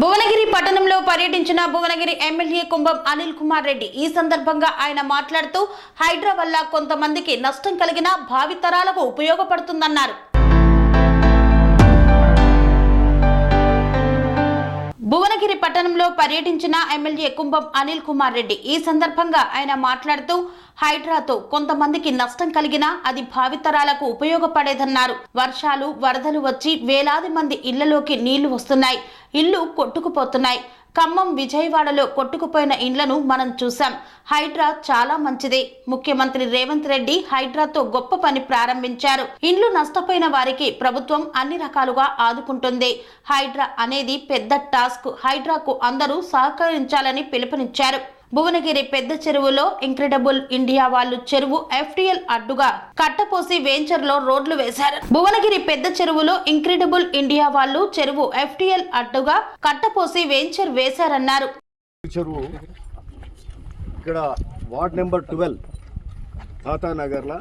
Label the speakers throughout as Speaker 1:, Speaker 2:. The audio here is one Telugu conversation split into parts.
Speaker 1: భువనగిరి పట్టణంలో పర్యటించిన భువనగిరి ఎమ్మెల్యే కుంభం అనిల్ కుమార్ రెడ్డి ఈ సందర్భంగా ఆయన మాట్లాడుతూ హైడ్రా వల్ల కొంతమందికి నష్టం కలిగినా భావితరాలకు ఉపయోగపడుతుందన్నారు. భువనగిరి పట్టణంలో పర్యటించిన ఎమ్మెల్యే కుంభం అనిల్ కుమార్ రెడ్డి ఈ సందర్భంగా ఆయన మాట్లాడుతూ హైడ్రాతో కొంతమందికి నష్టం కలిగినా అది భావితరాలకు ఉపయోగపడేదన్నారు. వర్షాలు వరదలు వచ్చి వేలాది మంది ఇళ్లలోకి నీళ్లు వస్తున్నాయి, ఇళ్లు కొట్టుకుపోతున్నాయి. ఖమ్మం విజయవాడలో కొట్టుకుపోయిన ఇండ్లను మనం చూసాం. హైడ్రా చాలా మంచిదే. ముఖ్యమంత్రి రేవంత్ రెడ్డి హైడ్రాతో గొప్ప పని ప్రారంభించారు. ఇండ్లు నష్టపోయిన వారికి ప్రభుత్వం అన్ని రకాలుగా ఆదుకుంటుంది. హైడ్రా అనేది పెద్ద టాస్క్. హైడ్రాకు అందరూ సహకరించాలని పిలుపునిచ్చారు. భువనగిరి పెద్ద చెరువులో ఇంక్రెడిబుల్ ఇండియా వాళ్ళు చెరువు FTL అడ్డుగా కట్టపోసి వెంచర్ లో రోడ్లు వేశారు. భువనగిరి పెద్ద చెరువులో ఇంక్రెడిబుల్ ఇండియా వాళ్ళు చెరువు FTL అడ్డుగా కట్టపోసి వెంచర్ వేశారన్నారు.
Speaker 2: చెరువు ఇక్కడ వార్డ్ నెంబర్ 12 తాతానగర్లో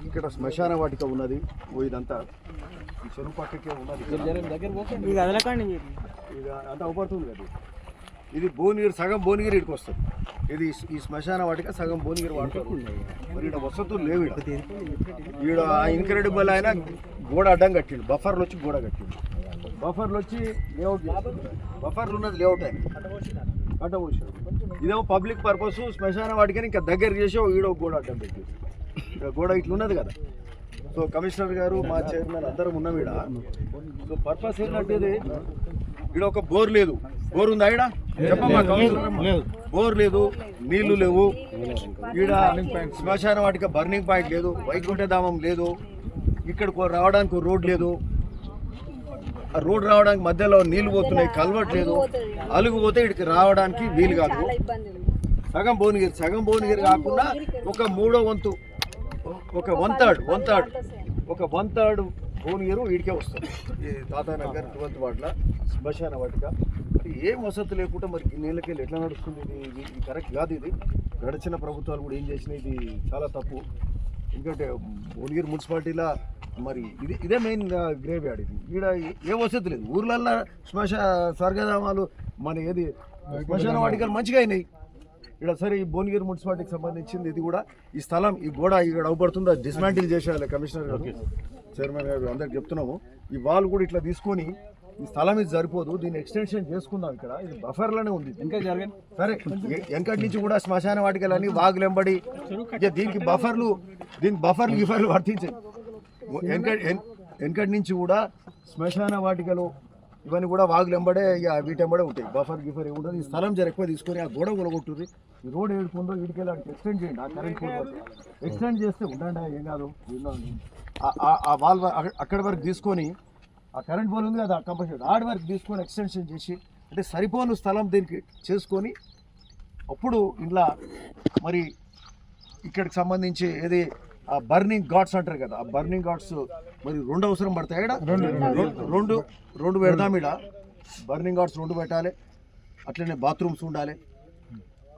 Speaker 2: ఇక్కడ శ్మశాన వాటిక ఉన్నది. ఇదంతా ఈ చెరువు పక్కకే ఉన్నది. ఇది అంతా అవపడుతుంది కదా. ఇది భువనగిరి సగం భువనగిరి ఇక్కడికి వస్తుంది. ఇది ఈ శ్మశాన వాటిక సగం భువనగిరి వాడతారు. మరి ఇక్కడ వసతులు లేవు. ఈడ ఇన్క్రెడిబుల్ ఆయన గోడ అడ్డం కట్టిండు. బఫర్లు వచ్చి గోడ కట్టిండు. బఫర్లు వచ్చి లేఅవుట్ బఫర్లు ఉన్నది లేఅవుట్ ఆయన కట్టబోసాడు. ఇదేమో పబ్లిక్ పర్పస్ శ్మశాన వాటికని ఇంకా దగ్గర చేసి ఈడో గోడ అడ్డం పెట్టి గోడ ఇట్లున్నది కదా. సో కమిషనర్ గారు మా చైర్మన్ అందరం ఉన్నాం ఈడ. సో పర్పస్ ఏంటంటే ఈడ ఒక బోర్ లేదు. బోర్ ఉందా ఈడ? చెప్పమ్మా. బోర్ లేదు, నీళ్లు లేవు. ఈడ శ్మశాన వాటిక బర్నింగ్ పాయింట్ లేదు, వైకుంఠధామం లేదు. ఇక్కడ రావడానికి రోడ్ లేదు. ఆ రోడ్ రావడానికి మధ్యలో నీళ్లు పోతున్నాయి, కల్వర్ట్ లేదు. అలుగు పోతే ఇక్కడికి రావడానికి వీలు కాదు. సగం భువనగిరి కాకుండా ఒక మూడో వంతు, ఒక వన్ థర్డ్ భువనగిరి వీడికే వస్తుంది. ఈ తాతానగర్ 12th వార్డుల శ్మశాన వాటిక. ఏం వసతి లేకుండా మరి నీళ్ళకెళ్ళి ఎట్లా నడుస్తుంది? ఇది కరెక్ట్ కాదు. ఇది గడిచిన ప్రభుత్వాలు కూడా ఏం చేసినాయి, ఇది చాలా తప్పు. ఎందుకంటే భువనగిరి మున్సిపాలిటీలో మరి ఇదే మెయిన్ గ్రేవ్ యార్డ్. ఇది ఈడ ఏ వసతి లేదు. ఊర్లల్లో స్వర్గధామాలు మన ఏది శ్మశాన వాటికలు మంచిగా అయినాయి. ఇక్కడ సరే ఈ భువనగిరి మున్సిపాలిటీకి సంబంధించింది ఇది కూడా. ఈ స్థలం ఈ గోడ ఇక్కడ అవపడుతుందో డిస్మాంటిల్ చేసేయాలి. కమిషనర్ గారు, చైర్మన్ గారు అందరికి చెప్తున్నాము. ఈ వాల్ కూడా ఇట్లా తీసుకొని ఈ స్థలం ఇది సరిపోదు, దీన్ని ఎక్స్టెన్షన్ చేసుకుందాం. ఇక్కడ ఇది బఫర్లోనే ఉంది ఇంకా జరగదు. సరే వెంకటి నుంచి కూడా శ్మశాన వాటికలని వాగులెంబడి దీనికి బఫర్లు గిఫర్లు వర్తించాయి. వెంకటి నుంచి కూడా శ్మశాన వాటికలు ఇవన్నీ కూడా వాగులెంబడే వీటెంబడే ఉంటాయి. బఫర్ గిఫర్ ఏముంటుంది. ఈ స్థలం జర ఎక్కువ తీసుకొని ఆ గోడ కొలగొట్టుర్రి. ఈ రోడ్ ఏడుకుందో వీటికెళ్ళి ఎక్స్టెండ్ చేయండి. ఆ కరెంట్ పోల్ ఎక్స్టెండ్ చేస్తే ఉండండి, ఏం కాదు. ఆ వాల్ అక్కడి వరకు తీసుకొని, ఆ కరెంట్ పోల్ ఉంది కదా కంపల్సరీ ఆడి వరకు తీసుకొని ఎక్స్టెన్షన్ చేసి, అంటే సరిపోను స్థలం దీనికి చేసుకొని అప్పుడు ఇంట్లో మరి ఇక్కడికి సంబంధించి ఏది ఆ బర్నింగ్ ఘాట్స్ అంటారు కదా, ఆ బర్నింగ్ ఘాట్స్ మరి 2 అవసరం పడతాయి. రెండు పెడదాం. ఇక్కడ బర్నింగ్ ఘాట్స్ 2 పెట్టాలి. అట్లనే బాత్రూమ్స్ ఉండాలి,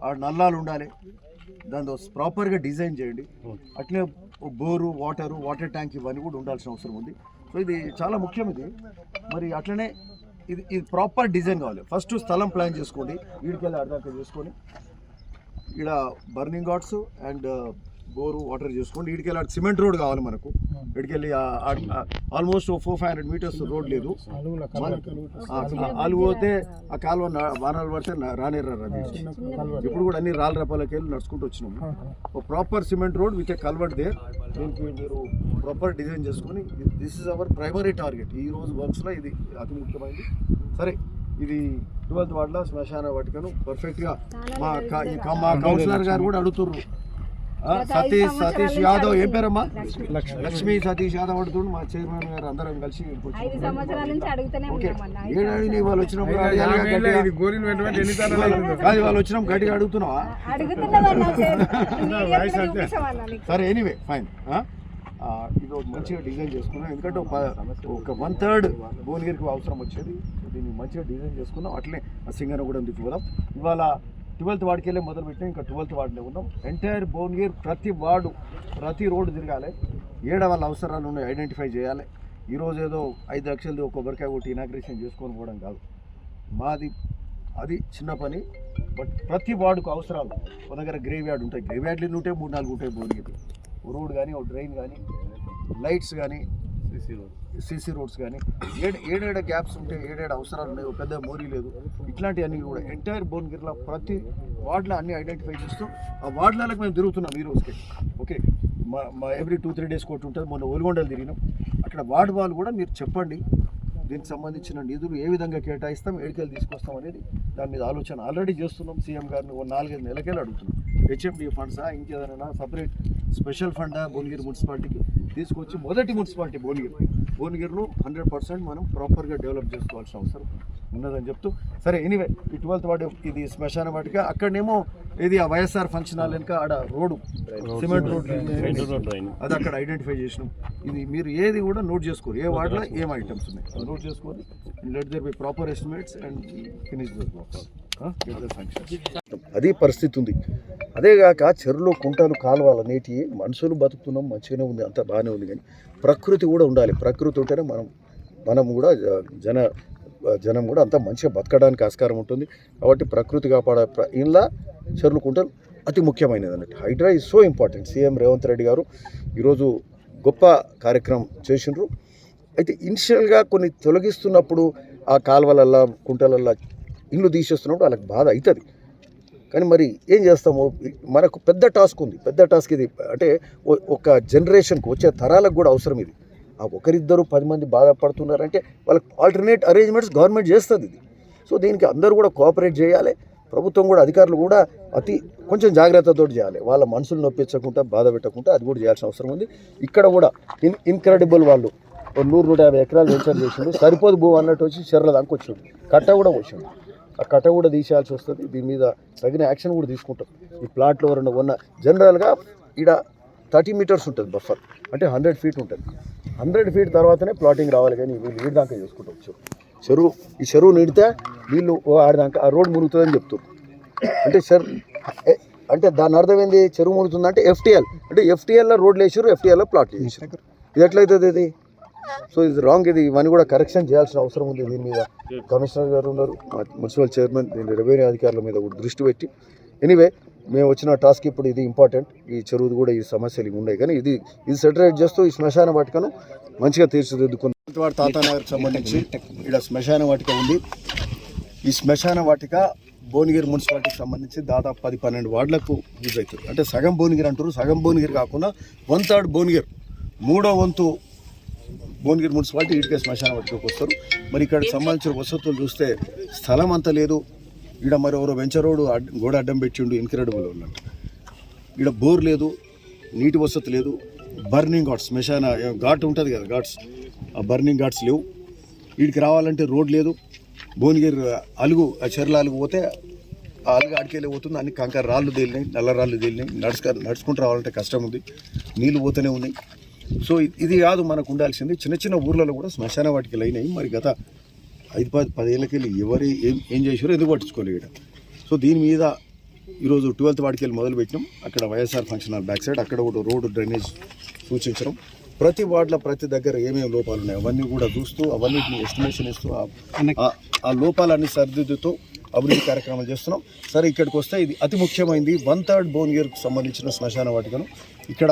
Speaker 2: ఆ నల్లాలు ఉండాలి. దాంతో ప్రాపర్గా డిజైన్ చేయండి. అట్లనే బోరు, వాటర్ ట్యాంక్ ఇవన్నీ కూడా ఉండాల్సిన అవసరం ఉంది. సో ఇది చాలా ముఖ్యం. ఇది మరి అట్లనే ఇది ప్రాపర్ డిజైన్ కావాలి. ఫస్ట్ స్థలం ప్లాన్ చేసుకోండి. వీడికెళ్ళి అర్థాక చేసుకొని ఇక్కడ burning Ghats and bore water చేసుకోండి. వీడికెళ్ళి సిమెంట్ రోడ్ కావాలి మనకు. వీడికెళ్ళి ఆల్మోస్ట్ 400-500 మీటర్స్ రోడ్ లేదు. వాళ్ళు పోతే ఆ కాలువ వానాలు పడితే రానేర్రారు. ఇప్పుడు కూడా అన్ని రాళ్ళ రపాలకి వెళ్ళి నడుచుకుంటూ వచ్చినాము. ఒక proper cement road with a culvert there. దీనికి మీరు ప్రాపర్ డిజైన్ చేసుకొని this is our primary target. ఈ రోజు వర్క్స్లో ఇది అతి ముఖ్యమైనది. సరే ఇది 12th వార్డులో శ్మశాన వాటికను పర్ఫెక్ట్గా మా కౌన్సిలర్ గారు కూడా అడుగుతుర్రు. సతీష్ యాదవ్, ఏం పేరమ్మా? లక్ష్మీ సతీష్ యాదవ్ అడుగుతుండు. మా చైర్మన్ గారు అందరం కలిసి ఏడాది వాళ్ళు వచ్చినప్పుడు కాదు, వాళ్ళు వచ్చినప్పుడు గట్టిగా అడుగుతున్నావా? సరే ఎనీవే ఫైన్. ఇది మంచిగా డిజైన్ చేసుకున్నాం. ఎందుకంటే ఒక 1/3 భువనగిరికి అవసరం వచ్చేది. దీన్ని మంచిగా డిజైన్ చేసుకున్నాం. అట్లనే సింగనగూడెం దిక్కుపోదాం. ఇవాళ 12th వార్డుకి వెళ్ళి మొదలు పెట్టాం. ఇంకా 12th వార్డులో ఉన్నాం. ఎంటైర్ భువనగిరి ప్రతి వార్డు ప్రతి రోడ్డు తిరగాలి. వాళ్ళ అవసరాలు ఉన్నాయి, ఐడెంటిఫై చేయాలి. ఈరోజు ఏదో 5 లక్షలది ఒక కొబ్బరికాయ కొట్టి ఇనాగ్రేషన్ చేసుకొని పోవడం కాదు. మాది అది చిన్న పని. బట్ ప్రతి వార్డుకు అవసరాలు మన దగ్గర గ్రేవ్ యార్డ్ ఉంటాయి, గ్రేవ్ యార్డ్లు ఉంటాయి, 3-4 ఉంటాయి. భువనగిరి రోడ్ కానీ, ఒక డ్రైన్ కానీ, లైట్స్ కానీ, సీసీ రోడ్స్ కానీ, ఏడేడ గ్యాప్స్ ఉంటాయి, ఏడేడ అవసరాలు ఉన్నాయి, ఒక పెద్ద మోరీ లేదు. ఇట్లాంటివన్నీ కూడా ఎంటైర్ భువనగిరిలో ప్రతి వార్డులో అన్ని ఐడెంటిఫై చేస్తూ ఆ వార్డులకు మేము తిరుగుతున్నాం ఈ రోజుకి. ఓకే, మా ఎవ్రీ 2-3 డేస్ కోర్టు ఉంటుంది. మొన్న ఒలిగొండలు తిరిగినాం. అక్కడ వార్డు వాళ్ళు కూడా మీరు చెప్పండి దీనికి సంబంధించిన నిధులు ఏ విధంగా కేటాయిస్తాం, ఏడికెళ్ళి తీసుకొస్తాం అనేది దాని మీద ఆలోచన ఆల్రెడీ చేస్తున్నాం. సీఎం గారిని 4-5 నెలలకెళ్ళి అడుగుతున్నాం. హెచ్ఎండి ఫండ్సా, ఇంకేదైనా సపరేట్ స్పెషల్ ఫండా భువనగిరి మున్సిపాలిటీకి తీసుకొచ్చి మొదటి మున్సిపాలిటీ భువనగిరిలో 100% మనం ప్రాపర్గా డెవలప్ చేసుకోవాల్సిన అవసరం ఉన్నదని చెప్తూ, సరే ఎనీవే ఈ 12th వార్డు ఇది శ్మశాన వాటిక. అక్కడనేమో ఇది ఆ వైఎస్ఆర్ ఫంక్షన్ హాల్ వెనుక ఆడ రోడ్డు సిమెంట్ రోడ్ అది అక్కడ ఐడెంటిఫై చేసినాం. ఇది మీరు ఏది కూడా నోట్ చేసుకోరు, ఏ వార్డులో ఏం ఐటమ్స్ ఉన్నాయి అది నోట్ చేసుకోవాలి. Let there be proper estimates and finish the works. అదే పరిస్థితి ఉంది. అదేగాక చెరువులో కుంటలు కాలువలు నీటి మనుషులు బతుకుతున్నాం, మంచిగానే ఉంది, అంతా బాగానే ఉంది. కానీ ప్రకృతి కూడా ఉండాలి. ప్రకృతి ఉంటేనే మనం కూడా జనం కూడా అంతా మంచిగా బతకడానికి ఆస్కారం ఉంటుంది. కాబట్టి ప్రకృతి కాపాడే ఇలా చెరువులు కుంటలు అతి ముఖ్యమైనది అన్నట్టు. Hydraa is so important. CM Revanth Reddy గారు ఈరోజు గొప్ప కార్యక్రమం చేసిండ్రు. అయితే ఇనిషియల్గా కొన్ని తొలగిస్తున్నప్పుడు ఆ కాలువలల్లా కుంటలల్లా ఇల్లు తీసేస్తున్నప్పుడు వాళ్ళకి బాధ అవుతుంది. కానీ మరి ఏం చేస్తాము, మనకు పెద్ద టాస్క్ ఉంది. పెద్ద టాస్క్ ఇది. అంటే ఒక జనరేషన్కి వచ్చే తరాలకు కూడా అవసరం ఇది. ఆ ఒకరిద్దరు 10 మంది బాధపడుతున్నారంటే వాళ్ళకి ఆల్టర్నేట్ అరేంజ్మెంట్స్ గవర్నమెంట్ చేస్తుంది ఇది. సో దీనికి అందరూ కూడా కోఆపరేట్ చేయాలి. ప్రభుత్వం కూడా, అధికారులు కూడా కొంచెం జాగ్రత్తతో చేయాలి. వాళ్ళ మనసులు నొప్పించకుండా, బాధ పెట్టకుండా అది కూడా చేయాల్సిన అవసరం ఉంది. ఇక్కడ కూడా ఇన్క్రెడిబుల్ వాళ్ళు 100-150 ఎకరాలు వెంచర్ చేసిండు. సరిపోదు భూ అన్నట్టు వచ్చి చెర్ల దాకా వచ్చిండు. కట్ట కూడా వచ్చిండు. ఆ కట్ట కూడా తీసేయాల్సి వస్తుంది. దీని మీద తగిన యాక్షన్ కూడా తీసుకుంటాం. ఈ ప్లాట్లో ఉన్న జనరల్గా ఇక్కడ 30 మీటర్స్ ఉంటుంది బఫర్, అంటే 100 ఫీట్ ఉంటుంది. 100 ఫీట్ తర్వాతనే ప్లాటింగ్ రావాలి. కానీ వీళ్ళు నీటి దాకా చేసుకుంటాం. ఈ చెరువు నీడితే వీళ్ళు ఆడదాకా ఆ రోడ్ మునుగుతుందని చెప్తారు. అంటే దాని అర్థం ఏంది, చెరువు మునుగుతుందంటే FTL, అంటే FTLలో రోడ్లు వేసారు, FTLలో ప్లాట్లు వేసారు. ఇది ఎట్లయితుంది ఇది? సో ఇది రాంగ్. ఇవన్నీ కూడా కరెక్షన్ చేయాల్సిన అవసరం ఉంది. దీని మీద కమిషనర్ గారు ఉన్నారు, మున్సిపల్ చైర్మన్, దీని రెవెన్యూ అధికారుల మీద కూడా దృష్టి పెట్టి. ఎనీవే మేము వచ్చిన టాస్క్ ఇప్పుడు ఇది ఇంపార్టెంట్. ఈ చెరువు కూడా ఈ సమస్యలు ఉన్నాయి. కానీ ఇది సెటరేట్ చేస్తూ ఈ శ్మశాన వాటికను మంచిగా తీర్చిదిద్దుకున్నాం. తాతానగర్కి సంబంధించి ఇక్కడ శ్మశాన వాటిక ఉంది. ఈ శ్మశాన వాటిక భువనగిరి మున్సిపాలిటీకి సంబంధించి దాదాపు 10-12 వార్డులకు యూజ్ అవుతుంది. అంటే సగం భువనగిరి అంటారు. సగం భువనగిరి కాకుండా 1/3 భువనగిరి, 3వ వంతు భువనగిరి మున్సిపాలిటీ ఇటుకే శ్మశాన వాటికకు వస్తారు. మరి ఇక్కడికి సంబంధించిన వసతులు చూస్తే స్థలం అంత లేదు. ఇక్కడ మరి ఎవరో వెంచర్ రోడ్డు గోడ అడ్డం పెట్టిండు, ఇన్క్రెడిబుల్ ఉన్నట్టు. ఇక్కడ బోర్ లేదు, నీటి వసతి లేదు. బర్నింగ్ ఘాట్స్, శ్మశాన ఘాట్ ఉంటుంది కదా, ఘాట్స్, ఆ బర్నింగ్ ఘాట్స్ లేవు. వీడికి రావాలంటే రోడ్ లేదు. భువనగిరి అలుగు, ఆ చెర్ల అలుగు పోతే ఆ అలుగు ఆడికెళ్ళి పోతుంది. అన్ని కంకర రాళ్ళు తేలినాయి, నల్ల రాళ్ళు తేలినాయి. నడుచుకుంటూ రావాలంటే కష్టం ఉంది. నీళ్ళు పోతూనే ఉన్నాయి. సో ఇది కాదు మనకు ఉండాల్సింది. చిన్న చిన్న ఊర్లలో కూడా శ్మశాన వాటికి అయినాయి. మరి గత 5-10 ఏళ్ళకెళ్ళి ఎవరు ఏం చేశారో ఎందుకు పట్టించుకోలేడు. సో దీని మీద ఈరోజు 12th వార్డుకెళ్ళి మొదలు పెట్టినాం. అక్కడ YSR function hall back side అక్కడ కూడా రోడ్డు డ్రైనేజ్ సూచించడం. ప్రతి వార్డులో ప్రతి దగ్గర ఏమేమి లోపాలు ఉన్నాయో అవన్నీ కూడా చూస్తూ, అవన్నిటిని ఎస్టిమేషన్ ఇస్తూ, ఆ లోపాలన్నీ సరిదిద్దుతూ అభివృద్ధి కార్యక్రమాలు చేస్తున్నాం. సరే ఇక్కడికి వస్తే ఇది అతి ముఖ్యమైనది. 1/3 భువనగిరికి సంబంధించిన శ్మశాన వాటికను ఇక్కడ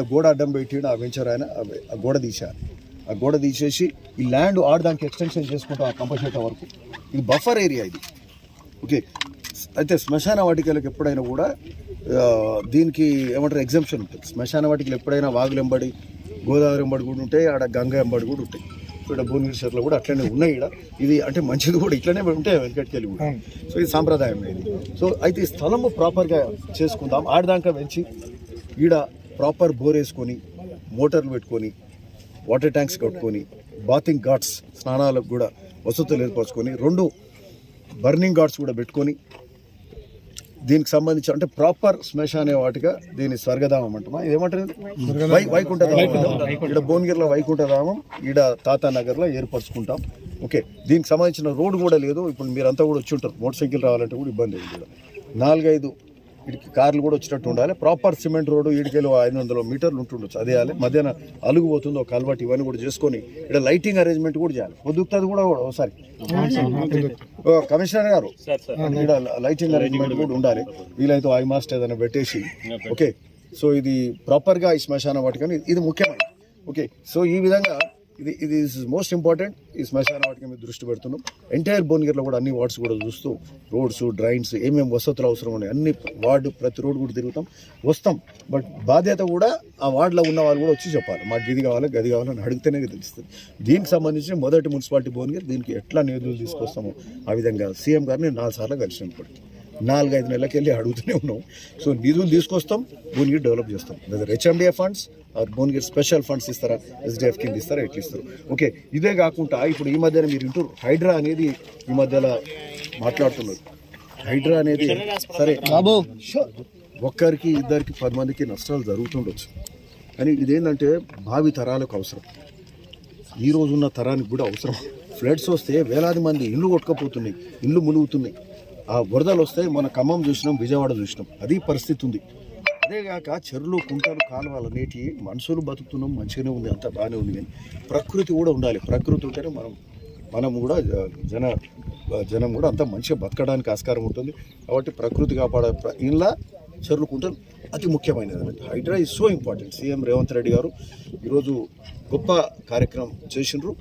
Speaker 2: గోడ అడ్డం పెట్టి ఆ వెంచర్ ఆయన ఆ గోడ తీశారు. ఆ గోడ తీసేసి ఈ ల్యాండ్ ఆడదానికి ఎక్స్టెన్షన్ చేసుకుంటాం ఆ కంపల్సేటర్ వరకు. ఇది బఫర్ ఏరియా ఇది. ఓకే, అయితే శ్మశాన వాటికలకు ఎప్పుడైనా కూడా దీనికి ఏమంటారు ఎగ్జంప్షన్ ఉంటుంది. శ్మశాన వాటికలు ఎప్పుడైనా వాగులు ఎంబడి, గోదావరి ఎంబడి కూడా ఉంటాయి, ఆడ గంగా ఎంబడి కూడా ఉంటాయి. ఇక్కడ భువనగిరి చెర్ల కూడా అట్లనే ఉన్నాయి. ఇది అంటే మంచిది కూడా ఇట్లనే ఉంటాయి వెంకటకెళ్ళి కూడా. సో ఇది సాంప్రదాయం ఇది. సో అయితే ఈ స్థలము ప్రాపర్గా చేసుకుందాం. ఆడదాకా పెంచి ఈడ ప్రాపర్ బోర్ వేసుకొని, మోటార్లు పెట్టుకొని, వాటర్ ట్యాంక్స్ కట్టుకొని, బాతింగ్ ఘాట్స్, స్నానాలకు కూడా వసతులు ఏర్పరచుకొని, 2 బర్నింగ్ ఘాట్స్ కూడా పెట్టుకొని, దీనికి సంబంధించి అంటే ప్రాపర్ శ్మశాన వాటిక దీని స్వర్గధామం అంటామా, ఇదేమంటారు వైకుంఠధామం. ఇక్కడ భువనగిరిలో వైకుంఠధామం, ఈడ తాతానగర్లో ఏర్పరచుకుంటాం. ఓకే, దీనికి సంబంధించిన రోడ్డు కూడా లేదు. ఇప్పుడు మీరంతా కూడా వచ్చి ఉంటారు, మోటార్ సైకిల్ రావాలంటే కూడా ఇబ్బంది అయింది. ఇక్కడ 4-5 ఇటుకి కార్లు కూడా వచ్చేటట్టు ఉండాలి. ప్రాపర్ సిమెంట్ రోడ్డు ఈడికెళ్ళి 500 మీటర్లు ఉంటుండొచ్చు, అది వేయాలి. మధ్యాహ్నం అలుగు పోతుంది ఒక కల్వర్ట్, ఇవన్నీ కూడా చేసుకొని ఇక్కడ లైటింగ్ అరేంజ్మెంట్ కూడా చేయాలి. పొద్దుతుంది కూడా ఒకసారి కమిషనర్ గారు ఇక్కడ లైటింగ్ అరేంజ్మెంట్ కూడా ఉండాలి. వీలైతే ఐ మాస్ట్ ఏదైనా పెట్టేసి ఓకే. సో ఇది ప్రాపర్గా ఈ శ్మశాన వాటికని ఇది ముఖ్యమైనది. ఓకే, సో ఈ విధంగా ఇది మోస్ట్ ఇంపార్టెంట్. ఈ శ్మశాన వాటిక మీద దృష్టి పెడుతున్నాం. ఎంటైర్ భువనగిరిలో కూడా అన్ని వార్డ్స్ కూడా చూస్తూ రోడ్స్, డ్రైన్స్, ఏమేమి వసతులు అవసరం ఉన్నాయి అన్ని వార్డు ప్రతి రోడ్డు కూడా తిరుగుతాం, వస్తాం. బట్ బాధ్యత కూడా ఆ వార్డులో ఉన్న వాళ్ళు కూడా వచ్చి చెప్పాలి, మాకు ఇది కావాలి గది కావాలని అడిగితేనే తెలుస్తుంది. దీనికి సంబంధించి మొదటి మున్సిపాలిటీ భువనగిరి, దీనికి ఎట్లా నిధులు తీసుకొస్తామో ఆ విధంగా సీఎం గారిని 4 సార్లు కలిసినాం. ఇప్పటికి 4-5 నెలలకి వెళ్ళి అడుగుతూనే ఉన్నాం. సో నిధులు తీసుకొస్తాం, భువనగిరి డెవలప్ చేస్తాం. Whether HMDA funds or Bhuvanagiri special funds ఇస్తారా, ఎస్డిఎఫ్ కింద ఇస్తారా, ఎట్లా ఇస్తారు. ఓకే, ఇదే కాకుండా ఇప్పుడు ఈ మధ్యన మీరు ఇంటూ హైడ్రా అనేది ఈ మధ్యలో మాట్లాడుతున్నారు. హైడ్రా అనేది సరే బాబు ఒక్కరికి ఇద్దరికి 10 మందికి నష్టాలు జరుగుతుండొచ్చు, కానీ ఇదేంటంటే భావి తరాలకు అవసరం, ఈ రోజున్న తరానికి కూడా అవసరం. ఫ్లడ్స్ వస్తే వేలాది మంది ఇల్లు కొట్టుకపోతున్నాయి, ఇల్లు మునుగుతున్నాయి. ఆ వరదలు వస్తే మన ఖమ్మం చూసినాం, విజయవాడ చూసినాం, అది పరిస్థితి ఉంది. అదేగాక చెరువులు, కుంటలు, కాలువలు నేటి మనుషులు బతుకుతున్నాం, మంచిగానే ఉంది, అంతా బాగానే ఉంది. కానీ ప్రకృతి కూడా ఉండాలి. ప్రకృతి ఉంటేనే మనం కూడా జనం కూడా అంతా మంచిగా బతకడానికి ఆస్కారం ఉంటుంది. కాబట్టి ప్రకృతి కాపాడే ఇలా చెరువులు, కుంటలు అతి ముఖ్యమైనది. Hydraa is so important. CM Revanth Reddy గారు ఈరోజు గొప్ప కార్యక్రమం చేసిండ్రు.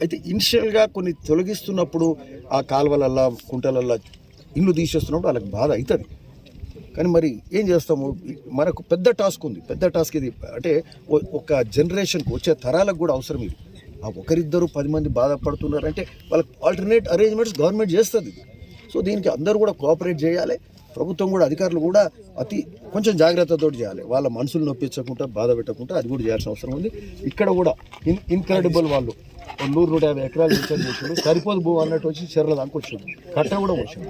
Speaker 2: అయితే ఇనిషియల్గా కొన్ని తొలగిస్తున్నప్పుడు ఆ కాలువలల్లా, కుంటలల్లా ఇల్లు తీసేస్తున్నప్పుడు వాళ్ళకి బాధ అవుతుంది. కానీ మరి ఏం చేస్తాము, మనకు పెద్ద టాస్క్ ఉంది. పెద్ద టాస్క్ ఇది అంటే ఒక జనరేషన్కి వచ్చే తరాలకు కూడా అవసరం ఇది. ఆ ఒకరిద్దరు 10 మంది బాధపడుతున్నారంటే వాళ్ళకి ఆల్టర్నేట్ అరేంజ్మెంట్స్ గవర్నమెంట్ చేస్తుంది. సో దీనికి అందరూ కూడా కోఆపరేట్ చేయాలి. ప్రభుత్వం కూడా, అధికారులు కూడా కొంచెం జాగ్రత్తతో చేయాలి. వాళ్ళ మనసులు నొప్పించకుండా, బాధ పెట్టకుండా అది కూడా చేయాల్సిన అవసరం ఉంది. ఇక్కడ కూడా ఇన్క్రెడిబుల్ వాళ్ళు 100-150 ఎకరాలు ఇన్ఛార్జ్ చేసాడు, సరిపోదు భూ అన్నట్టు వచ్చి చెర్ల దాకా వచ్చింది. కట్ట కూడా వచ్చింది,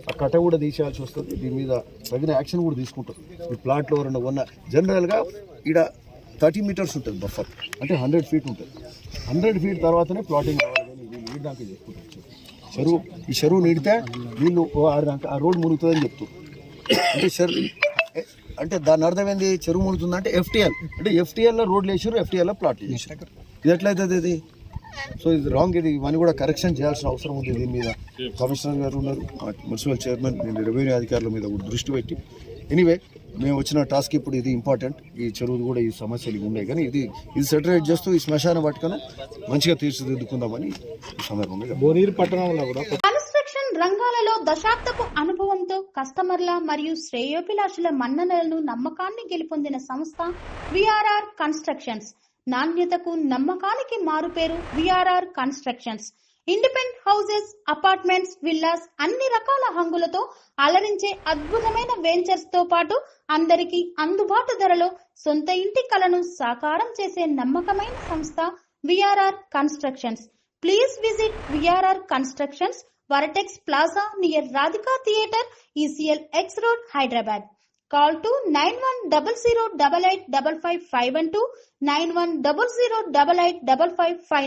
Speaker 2: ఆ కట్ట కూడా తీసేయాల్సి వస్తుంది. దీని మీద తగిన యాక్షన్ కూడా తీసుకుంటారు. ఈ ప్లాట్లో ఎవరైనా ఉన్న జనరల్గా ఇక్కడ 30 మీటర్స్ ఉంటుంది బఫర్, అంటే 100 ఫీట్ ఉంటుంది. 100 ఫీట్ తర్వాతనే ప్లాటింగ్ కావాలి. కానీ వీళ్ళు నీటిదాకా చేసుకుంటారు. ఈ చెరువు నీడితే వీళ్ళు ఆ రోడ్డు మునుగుతుందని చెప్తారు. అంటే దాని అర్థం ఏంది, చెరువు మునుగుతుందంటే ఎఫ్టీఎల్, అంటే ఎఫ్టీఎల్లో రోడ్లు వేసారు, ఎఫ్టీఎల్లో ప్లాట్ చేసారు. ఇది ఎట్లయితుంది ఇది? సో ఇది రాంగ్. ఇది ఇవన్నీ కూడా కరెక్షన్ చేయాల్సిన అవసరం ఉంది. దీని మీద కమిషనర్ గారు ఉన్నారు, మున్సిపల్ చైర్మన్, నేను రెవెన్యూ అధికారుల మీద కూడా దృష్టి పెట్టి, ఎనీవే మేము వచ్చిన టాస్క్ ఇప్పుడు ఇది ఇంపార్టెంట్. ఈ చెరువులు కూడా ఈ సమస్యలు ఉన్నాయి, కానీ ఇది సెటరేట్ చేస్తూ ఈ శ్మశాన వాటికను మంచిగా తీర్చిదిద్దుకుందామని ఈ సందర్భంగా
Speaker 3: భువనగిరి పట్టణంలో కూడా
Speaker 1: కన్స్ట్రక్షన్ రంగాలలో దశాబ్దపు అనుభవంతో కస్టమర్ల మరియు శ్రేయోభిలాషుల మన్ననలను, నమ్మకాన్ని గెలుపొందిన సంస్థ విఆర్ఆర్ కన్స్ట్రక్షన్స్. నాణ్యతకు, నమ్మకానికి మారుపేరు VRR constructions. Independent houses, apartments, villas, అన్ని రకాల హంగులతో అలరించే అద్భుతమైన వెంచర్స్ తో పాటు అందరికీ అందుబాటు ధరలో సొంత ఇంటి కలను సాకారం చేసే నమ్మకమైన సంస్థ VRR constructions. Please visit VRR constructions, వరటెక్స్ plaza near Radhika theatre, ECL X Road, Hyderabad. Call to 910088555512, 9100885555.